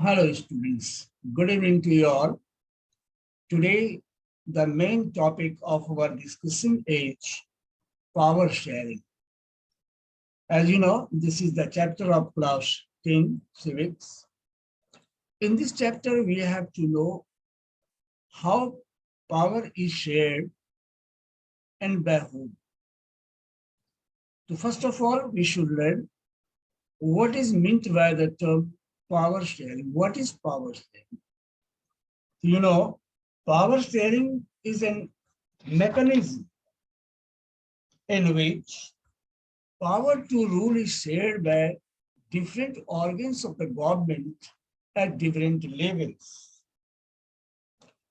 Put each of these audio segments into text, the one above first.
Hello students, good evening to you all. Today, the main topic of our discussion is power sharing. As you know, this is the chapter of class 10 Civics. In this chapter, we have to know how power is shared and by whom. So first of all, we should learn what is meant by the term power sharing. What is power sharing? You know, power sharing is a mechanism in which power to rule is shared by different organs of the government at different levels.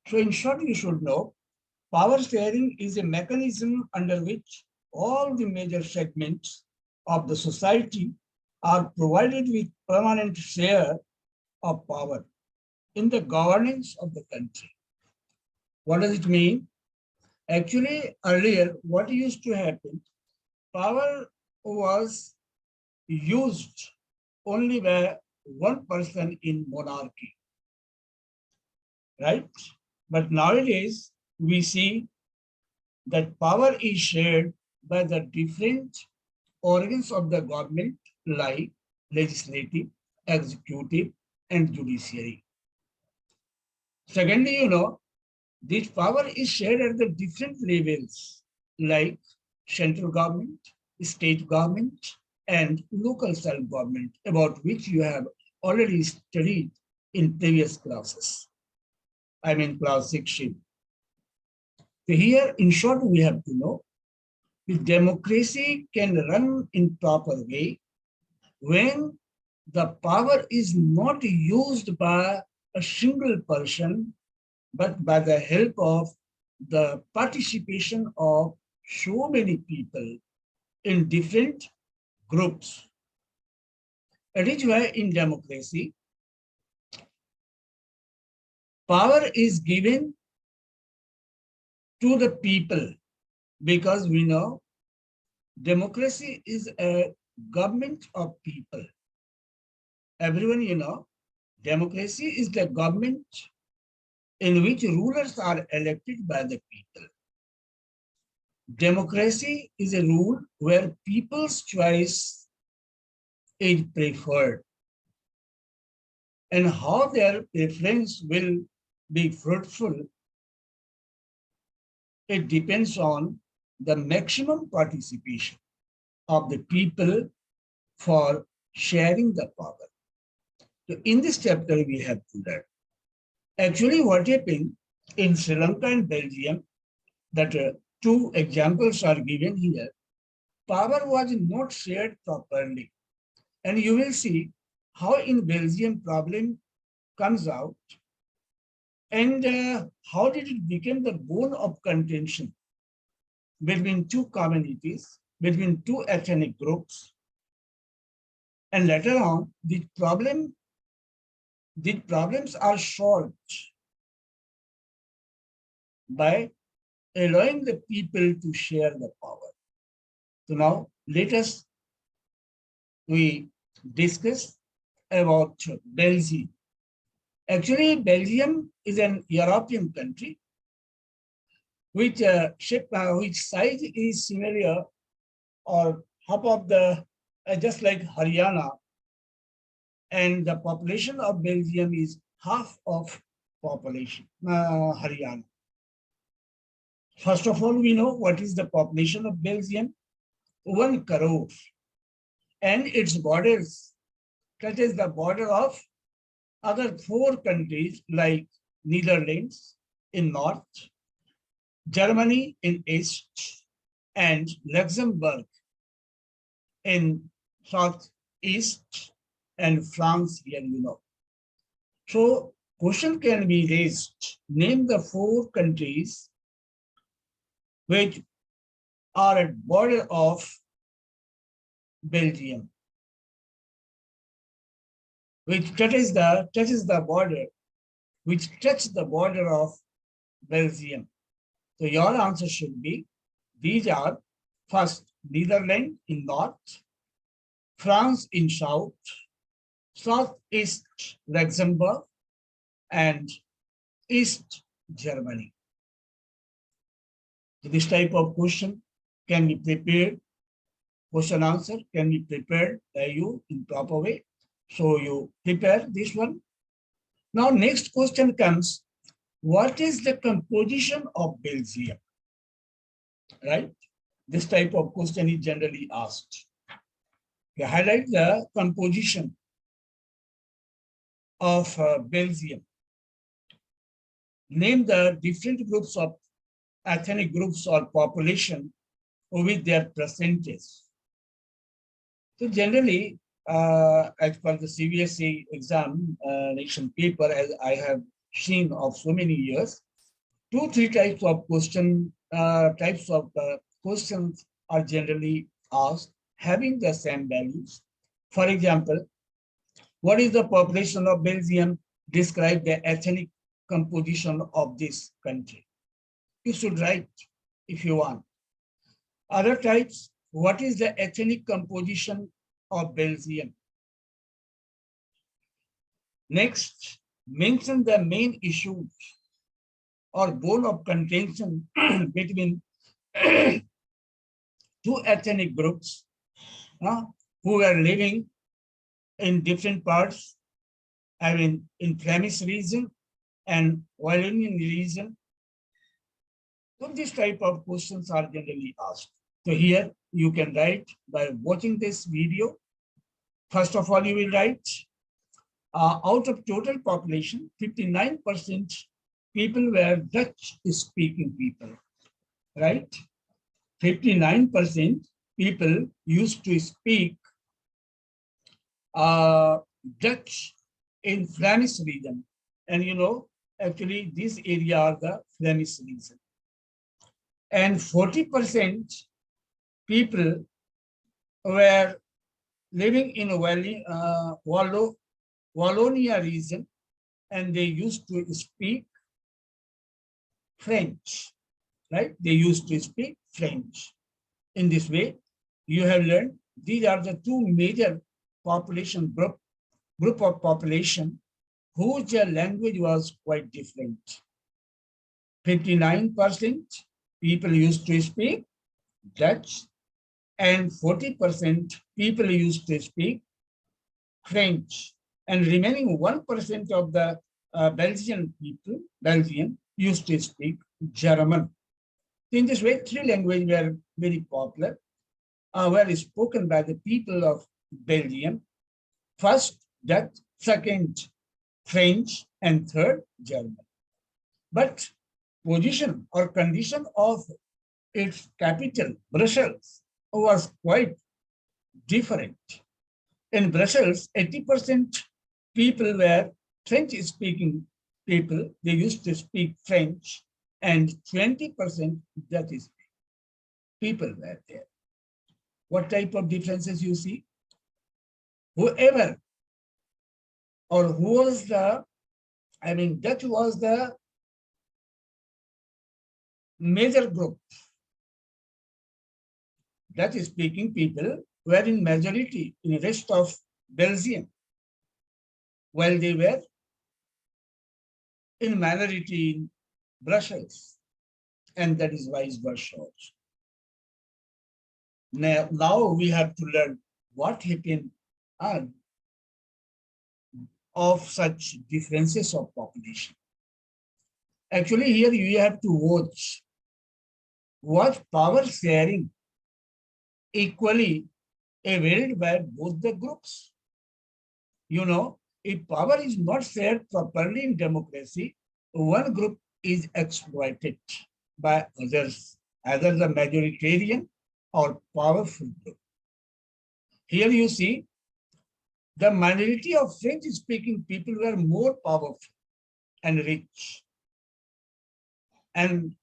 So in short, you should know, power sharing is a mechanism under which all the major segments of the society are provided with permanent share of power in the governance of the country. What does it mean? Actually, earlier, what used to happen, power was used only by one person in monarchy, right? But nowadays, we see that power is shared by the different organs of the government like legislative, executive, and judiciary. Secondly, you know, this power is shared at the different levels like central government, state government, and local self-government, about which you have already studied in previous classes. I mean, class 16. So here, in short, we have to know if democracy can run in proper way when the power is not used by a single person, but by the help of the participation of so many people in different groups. That is why in democracy, power is given to the people, because we know democracy is a government of people. Everyone, you know, democracy is the government in which rulers are elected by the people. Democracy is a rule where people's choice is preferred, and how their preference will be fruitful, it depends on the maximum participation of the people for sharing the power. So in this chapter, we have to learn. Actually, what happened in Sri Lanka and Belgium, that two examples are given here, power was not shared properly. And you will see how in Belgium problem comes out, and how did it become the bone of contention between two communities, between two ethnic groups. And later on, the problems are solved by allowing the people to share the power. So now we discuss about Belgium. Actually, Belgium is an European country which size is similar or half of the just like Haryana, and the population of Belgium is half of population Haryana. First of all, we know what is the population of Belgium: 1 crore, and its borders touches the border of other 4 countries like Netherlands in north, Germany in east, and Luxembourg in southeast, and France here, you know. So question can be raised. Name the 4 countries which are at border of Belgium, which touches the border, which touch the border of Belgium. So your answer should be, these are first Netherlands in north, France in south, Southeast Luxembourg, and East Germany. So this type of question can be prepared, question answer can be prepared by you in proper way. So you prepare this one. Now next question comes, what is the composition of Belgium? Right? This type of question is generally asked. You highlight the composition of Belgium. Name the different groups of ethnic groups or population with their percentage. So generally, as per the CBSE examination paper, as I have seen of so many years, 2-3 types of questions are generally asked having the same values. For example, what is the population of Belgium? Describe the ethnic composition of this country. You should write if you want. Other types, what is the ethnic composition of Belgium? Next, mention the main issues or bone of contention between two ethnic groups who are living in different parts, I mean, in Flemish region and Wallonian region. So this type of questions are generally asked. So here you can write by watching this video. First of all, you will write, out of total population, 59% people were Dutch-speaking people, right? 59% people used to speak Dutch in Flemish region. And you know, actually this area are the Flemish region. And 40% people were living in Wallonia region, and they used to speak French, right? They used to speak French. In this way, you have learned these are the two major population group of population whose language was quite different. 59% people used to speak Dutch, and 40% people used to speak French, and remaining 1% of the Belgian used to speak German. In this way, three languages were very popular, were spoken by the people of Belgium. First, Dutch, second, French, and third, German. But position or condition of its capital, Brussels, was quite different. In Brussels, 80% people were French-speaking people. They used to speak French, and 20% Dutch people were there. What type of differences you see? Whoever or who was the, I mean, Dutch was the major group. Dutch-speaking people were in majority in the rest of Belgium, while they were in minority in Brussels, and that is vice versa. Now we have to learn what happened of such differences of population. Actually, here you have to watch power sharing equally availed by both the groups. You know, if power is not shared properly in democracy, one group is exploited by others, either the majoritarian or powerful group. Here you see the minority of French-speaking people were more powerful and rich. And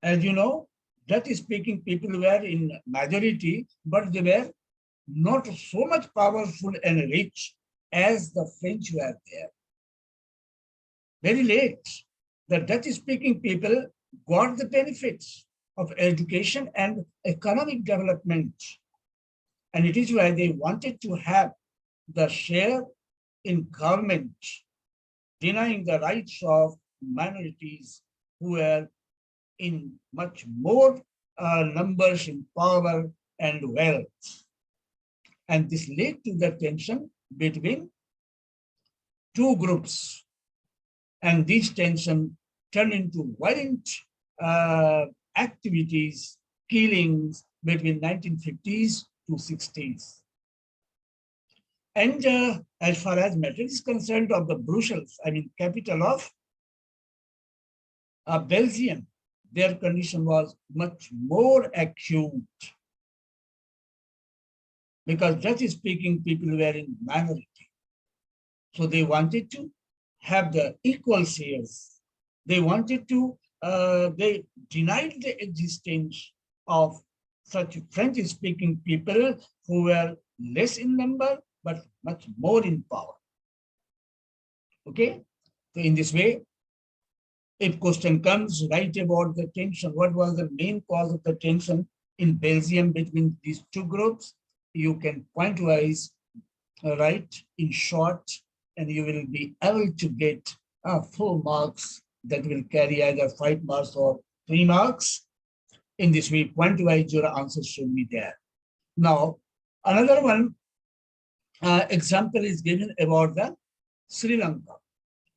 as you know, Dutch-speaking people were in majority, but they were not so much powerful and rich as the French were there. Very late, the Dutch-speaking people got the benefits of education and economic development. And it is why they wanted to have the share in government, denying the rights of minorities who were in much more numbers in power and wealth. And this led to the tension between two groups. And this tension turned into violent activities, killings between 1950s to 60s. And as far as matter is concerned of the Brussels, I mean, capital of Belgium, their condition was much more acute because Dutch-speaking people were in minority. So they wanted to have the equal shares. They wanted to, they denied the existence of such French-speaking people who were less in number, but much more in power. Okay, so in this way, if question comes right about the tension, what was the main cause of the tension in Belgium between these two groups? You can point-wise write in short, and you will be able to get full marks that will carry either 5 marks or 3 marks. In this way, point-wise, your answers should be there. Now, another one example is given about the Sri Lanka.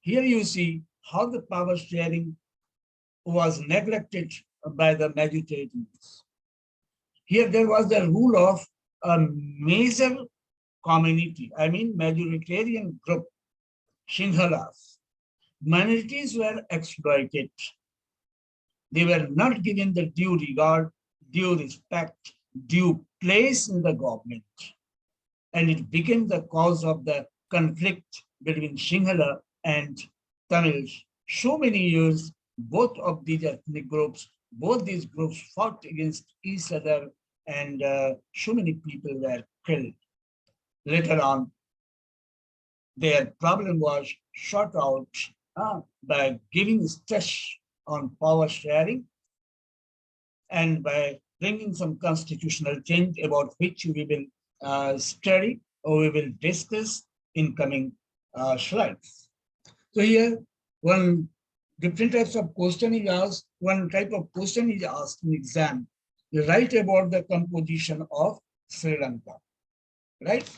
Here you see how the power sharing was neglected by the Mediterraneans. Here there was the rule of a major community, I mean majoritarian group, Sinhalas. Minorities were exploited. They were not given the due regard, due respect, due place in the government. And it became the cause of the conflict between Sinhala and Tamils. So many years, both of these ethnic groups, both these groups fought against each other, and so many people were killed. Later on, their problem was shot out by giving stress on power sharing and by bringing some constitutional change about which we will study or we will discuss in coming slides. So here, one different types of question is asked. One type of question is asked in exam. You write about the composition of Sri Lanka, right?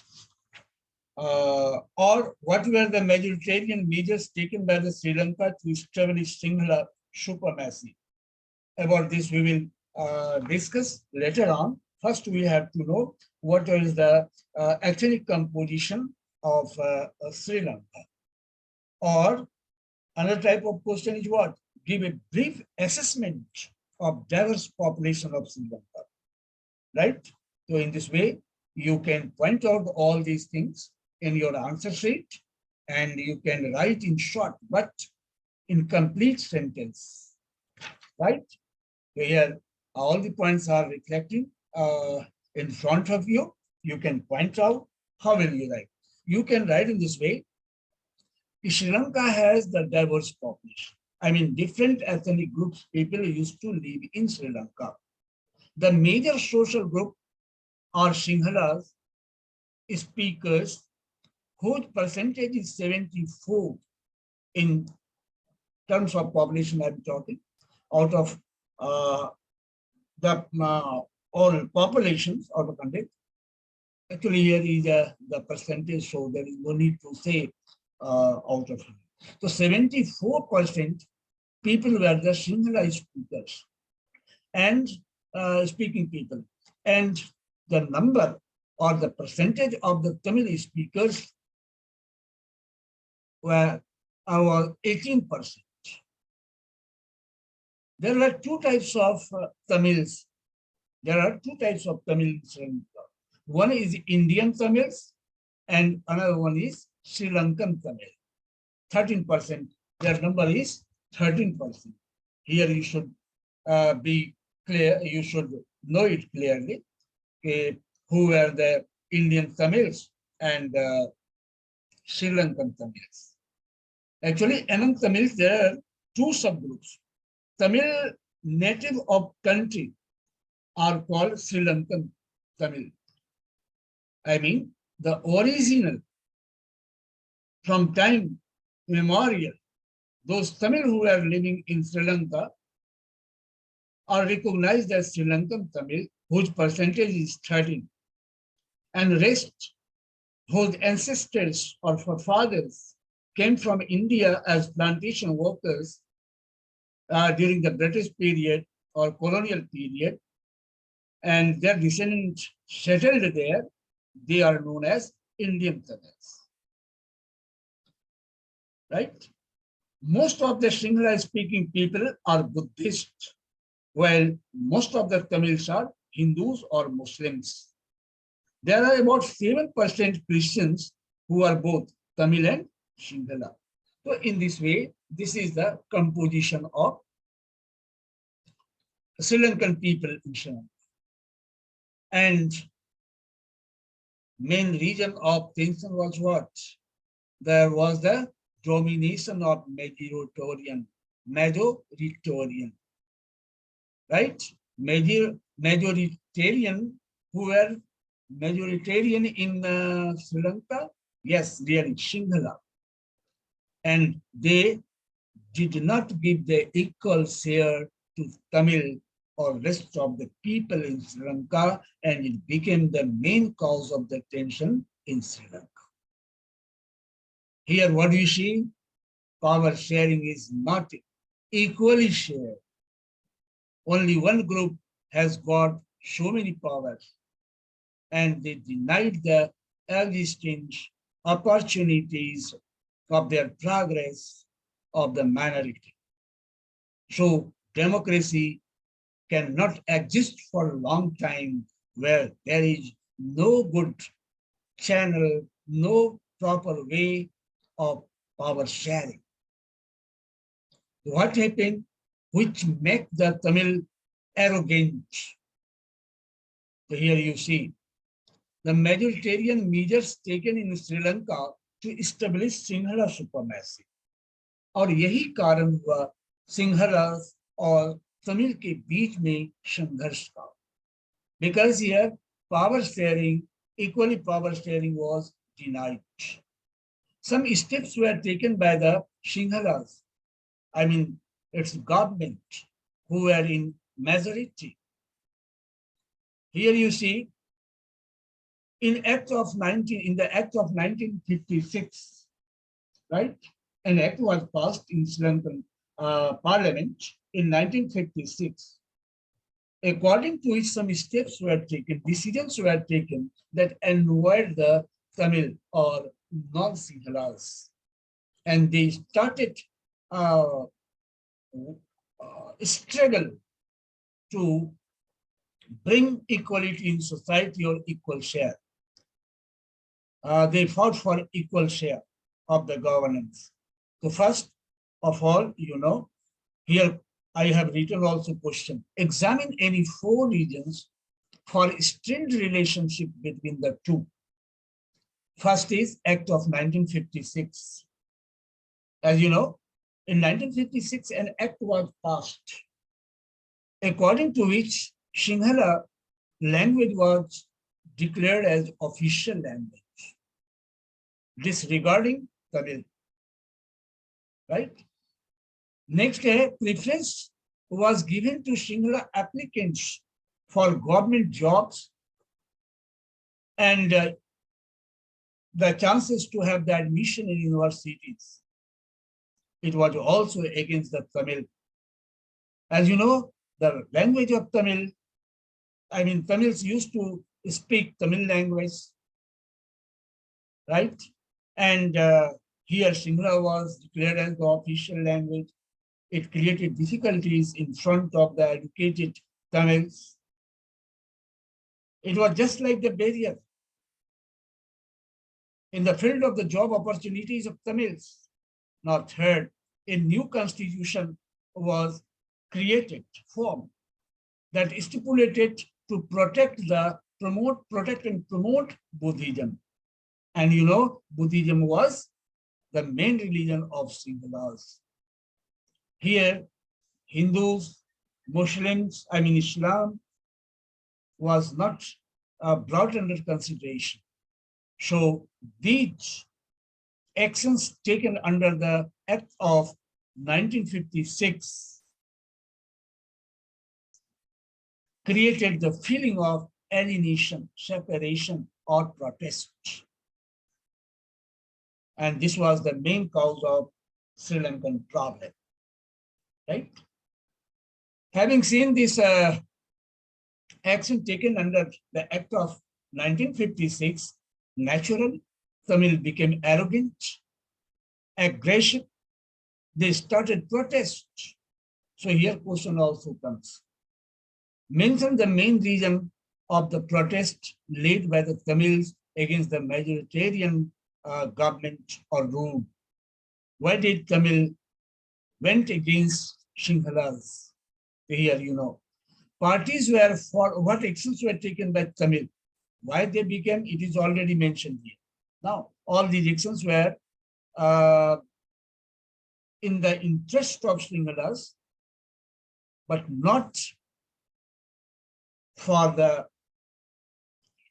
Or what were the majoritarian measures taken by the Sri Lanka to establish Sinhala supremacy? About this we will discuss later on. First, we have to know what is the ethnic composition of Sri Lanka. Or another type of question is what? Give a brief assessment of diverse population of Sri Lanka, right? So in this way, you can point out all these things in your answer sheet, and you can write in short, but in complete sentence, right? So here, all the points are reflecting in front of you. You can point out how will you write. You can write in this way. Sri Lanka has the diverse population. I mean, different ethnic groups, people used to live in Sri Lanka. The major social group are Sinhalas, speakers, whose percentage is 74 in terms of population I'm talking, out of the all populations of the country. Actually, here is the percentage, so there is no need to say out of it. So 74% people were the Sinhala speakers and speaking people. And the number or the percentage of the Tamil speakers were 18%. There are two types of Tamils. There are two types of Tamils. One is Indian Tamils and another one is Sri Lankan Tamil. 13%. Their number is 13%. Here you should be clear, you should know it clearly. Okay, who were the Indian Tamils and Sri Lankan Tamils. Actually, among Tamils, there are two subgroups. Tamil native of country are called Sri Lankan Tamil. I mean, the original From time immemorial, those Tamil who are living in Sri Lanka are recognized as Sri Lankan Tamil, whose percentage is 13, and rest whose ancestors or forefathers came from India as plantation workers during the British period or colonial period, and their descendants settled there, they are known as Indian Tamils, right? Most of the Sinhala speaking people are Buddhist, while most of the Tamils are Hindus or Muslims. There are about 7% Christians who are both Tamil and Sinhala. So in this way, this is the composition of Sri Lankan people in Sri Lanka. And main reason of tension was what? There was the domination of majoritarian, right? Majoritarian who were majoritarian in Sri Lanka, yes, really, Sinhala. And they did not give the equal share to Tamil or rest of the people in Sri Lanka, and it became the main cause of the tension in Sri Lanka. Here, what do you see? Power sharing is not equally shared. Only one group has got so many powers, and they denied the existing opportunities of their progress of the minority. So democracy cannot exist for a long time where there is no good channel, no proper way of power sharing. What happened, which make the Tamil arrogant? So here you see the majoritarian measures taken in Sri Lanka to establish Sinhala supremacy. और यही कारण हुआ सिंहलास और तमिल के बीच में संघर्ष का. Because here power sharing, equally power sharing was denied. Some steps were taken by the Sinhalas, I mean its government, who were in majority. Here you see in the Act of 1956, right? An act was passed in Sri Lankan Parliament in 1956, according to which some steps were taken, decisions were taken that annoyed the Tamil or non-Sinhalas. And they started struggle to bring equality in society or equal share. They fought for equal share of the governance. So first of all, you know, here I have written also question. Examine any 4 regions for strained relationship between the two. First is Act of 1956. As you know, in 1956, an act was passed, according to which Sinhala language was declared as official language, disregarding Tamil, right? Next, a preference was given to Sinhala applicants for government jobs and the chances to have the admission in universities. It was also against the Tamil. As you know, the language of Tamil, I mean, Tamils used to speak Tamil language, right? And here Sinhala was declared as the official language. It created difficulties in front of the educated Tamils. It was just like the barrier in the field of the job opportunities of Tamils. Now third, a new constitution was created, formed, that stipulated to protect and promote Buddhism. And you know, Buddhism was the main religion of Sinhalas. Here, Hindus, Muslims, I mean Islam, was not brought under consideration. So these actions taken under the Act of 1956 created the feeling of alienation, separation, or protest. And this was the main cause of Sri Lankan problem, right? Having seen this action taken under the Act of 1956, naturally, Tamil became arrogant, aggressive. They started protest. So here question also comes. Mention the main reason of the protest led by the Tamils against the majoritarian government or rule. Why did Tamil went against Sinhalas? Here, you know. Parties were for what actions were taken by Tamil. Why they became, it is already mentioned here. Now, all these actions were in the interest of Sinhalas, but not for the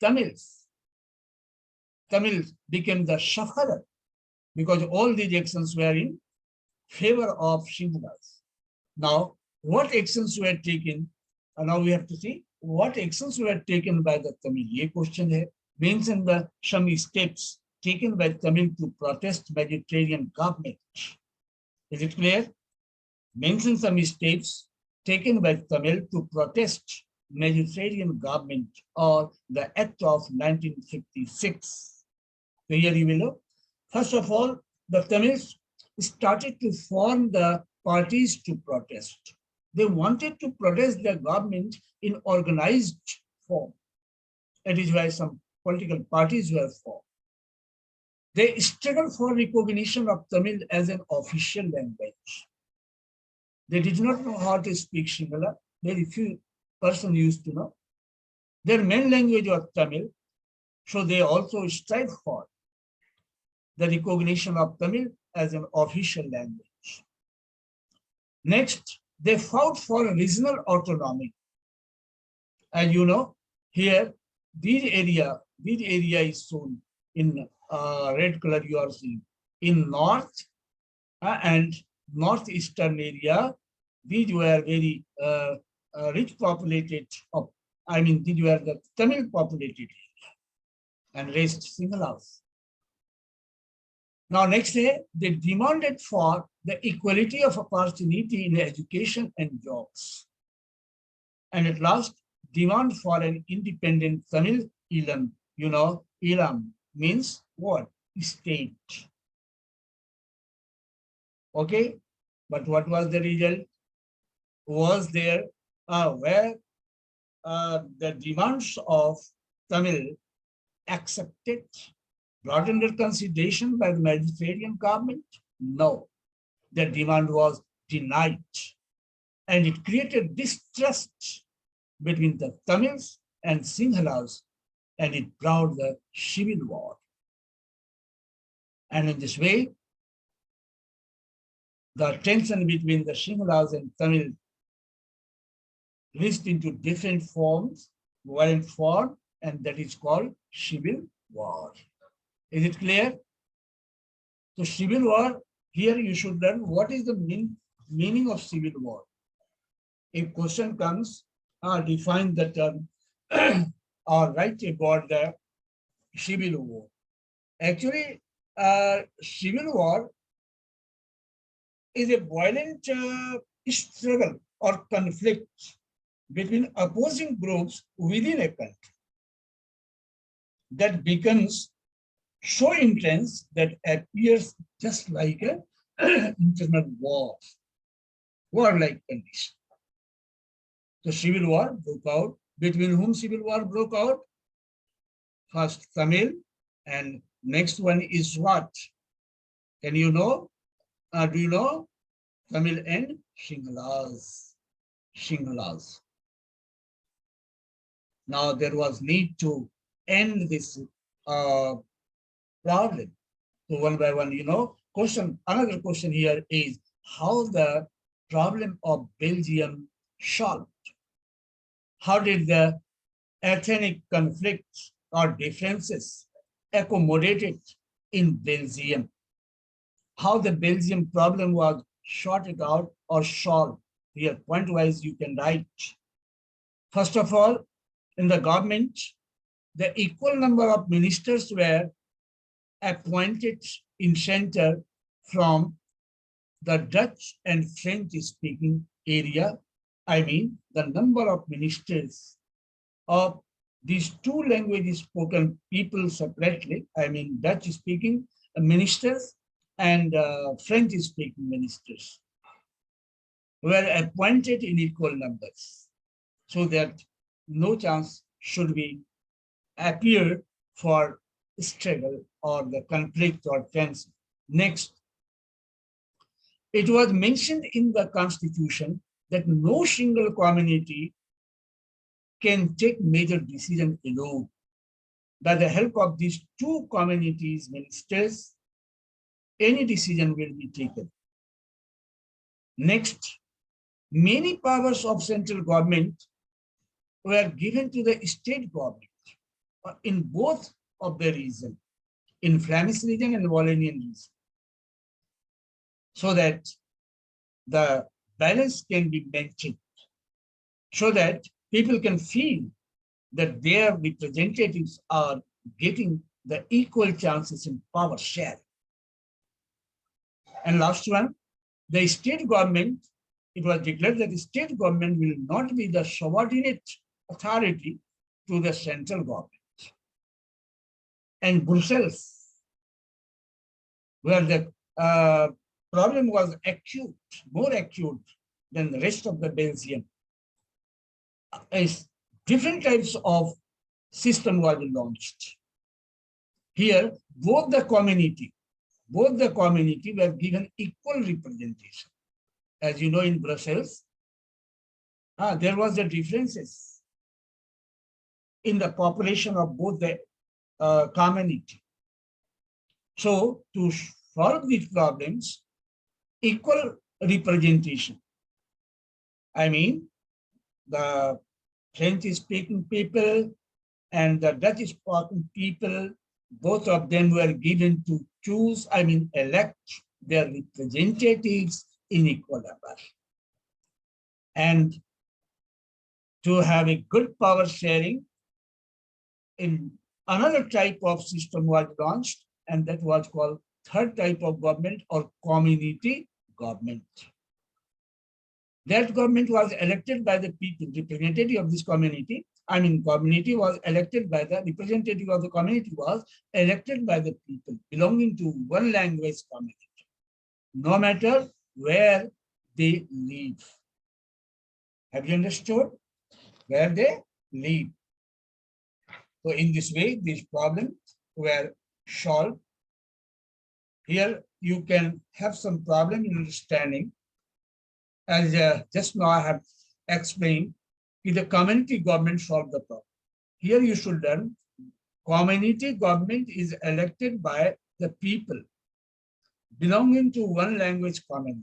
Tamils. Tamils became the sufferer because all these actions were in favor of Sinhalas. Now, what actions were taken? And now we have to see what actions were taken by the Tamil. Ye question hai. Mention the some steps taken by Tamil to protest majoritarian government. Is it clear? Mention some steps taken by Tamil to protest majoritarian government or the Act of 1956. So here you will know. First of all, the Tamils started to form the parties to protest. They wanted to protest the government in organized form. That is why some political parties were formed. They struggled for recognition of Tamil as an official language. They did not know how to speak Sinhala. Very few persons used to know. Their main language was Tamil, so they also strive for the recognition of Tamil as an official language. Next, they fought for regional autonomy. As you know, here, this area is shown in red color you are seeing. In north and northeastern area, these were very rich populated, these were the Tamil populated area and rest Sinhalas. Now, next day, they demanded for the equality of opportunity in education and jobs. And at last, demand for an independent Tamil Elam. You know, Elam means what? State. Okay, but what was the result? Was there where the demands of Tamil accepted, brought under consideration by the majoritarian government? No, their demand was denied, and it created distrust between the Tamils and Sinhalas, and it brought the civil war. And in this way, the tension between the Sinhalas and Tamil reached into different forms, violent form, and that is called civil war. Is it clear? So civil war, here you should learn what is the meaning of civil war. If question comes, define the term or write about the civil war. Actually, civil war is a violent struggle or conflict between opposing groups within a country that becomes so intense that appears just like an internal war, war-like condition. The civil war broke out. Between whom civil war broke out? First Tamil, and next one is what? Can you know? Do you know? Tamil and Sinhalas. Sinhalas. Now there was need to end this problem. So one by one, you know, another question here is how the problem of Belgium solved. How did the ethnic conflicts or differences accommodated in Belgium? how the Belgium problem was sorted out or solved. Here, point-wise, you can write. First of all, in the government, the equal number of ministers were appointed in center from the Dutch and French-speaking area. I mean, the number of ministers of these two languages spoken people separately, I mean, Dutch-speaking ministers and French-speaking ministers were appointed in equal numbers so that no chance should be appear for struggle or the conflict or tension. Next, it was mentioned in the Constitution that no single community can take major decision alone. By the help of these two communities ministers, any decision will be taken. Next, many powers of central government were given to the state government in both of the region, in Flemish region and Wallonian region, so that the balance can be maintained, so that people can feel that their representatives are getting the equal chances in power sharing. And last one, the state government, it was declared that the state government will not be the subordinate authority to the central government. And Brussels, where the problem was acute, more acute than the rest of the Belgium, is different types of system was launched. Here, both the community were given equal representation. As you know, in Brussels, there was the differences in the population of both the community. So to solve these problems, equal representation. I mean, the French-speaking people and the Dutch-speaking people, both of them were given to choose, I mean, elect their representatives in equal number. And to have a good power sharing, in another type of system was launched, and that was called third type of government or community government. That government was elected by the people, representative of this community. I mean, community was elected by the representative of the community was elected by the people belonging to one language community, no matter where they live. Have you understood? Where they live. So in this way, these problems were solved. Here you can have some problem in understanding. As just now I have explained, the community government solved the problem. Here you should learn, community government is elected by the people belonging to one language community,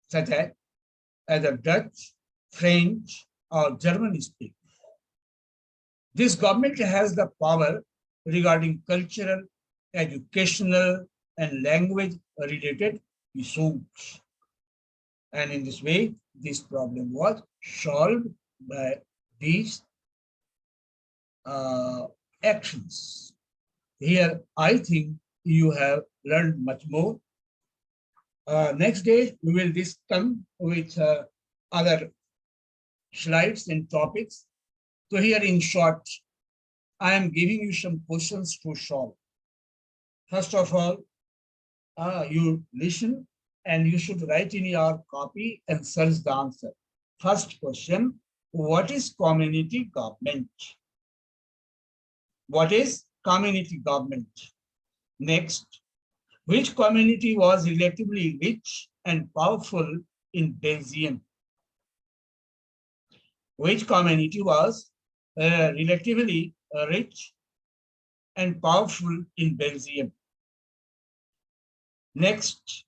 such as either Dutch, French, or German speaking. This government has the power regarding cultural, educational, and language-related issues. And in this way, this problem was solved by these actions. Here, I think you have learned much more. Next day, we will discuss with other slides and topics. So here in short, I am giving you some questions to solve. First of all, you listen and you should write in your copy and search the answer. First question, what is community government? What is community government? Next, which community was relatively rich and powerful in Belgium? Which community was relatively rich and powerful in Belgium? Next,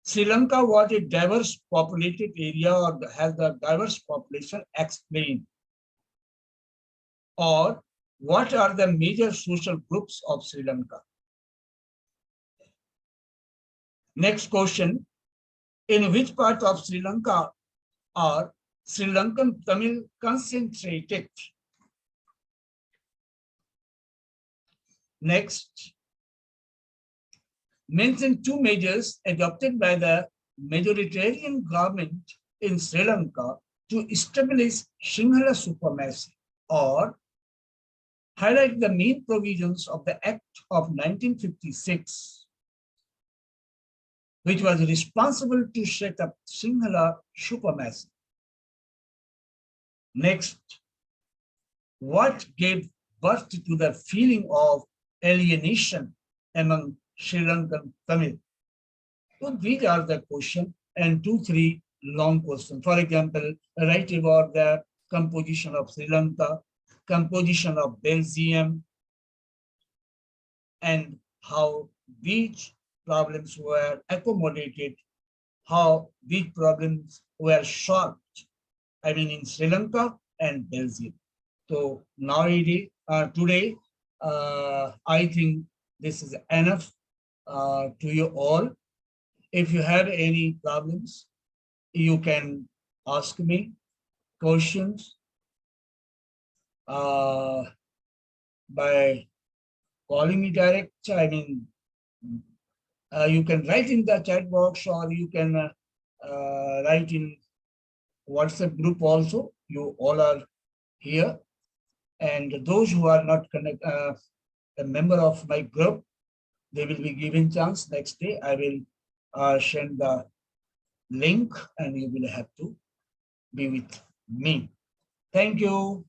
Sri Lanka was a diverse populated area or has the diverse population explained? Or what are the major social groups of Sri Lanka? Next question. In which part of Sri Lanka are Sri Lankan Tamil concentrated? Next, mention two measures adopted by the majoritarian government in Sri Lanka to establish Sinhala supremacy, or highlight the main provisions of the Act of 1956, which was responsible to set up Sinhala supremacy. Next, what gave birth to the feeling of alienation among Sri Lankan Tamil? So these are the questions, and 2-3 long questions. For example, write about the composition of Sri Lanka, composition of Belgium, and how these problems were accommodated, how these problems were solved, I mean, in Sri Lanka and Belgium. So nowadays, today, I think this is enough to you all. If you have any problems, you can ask me questions by calling me direct. I mean, you can write in the chat box, or you can write in WhatsApp group also. You all are here. And those who are not a member of my group, they will be given chance next day. I will send the link and you will have to be with me. Thank you.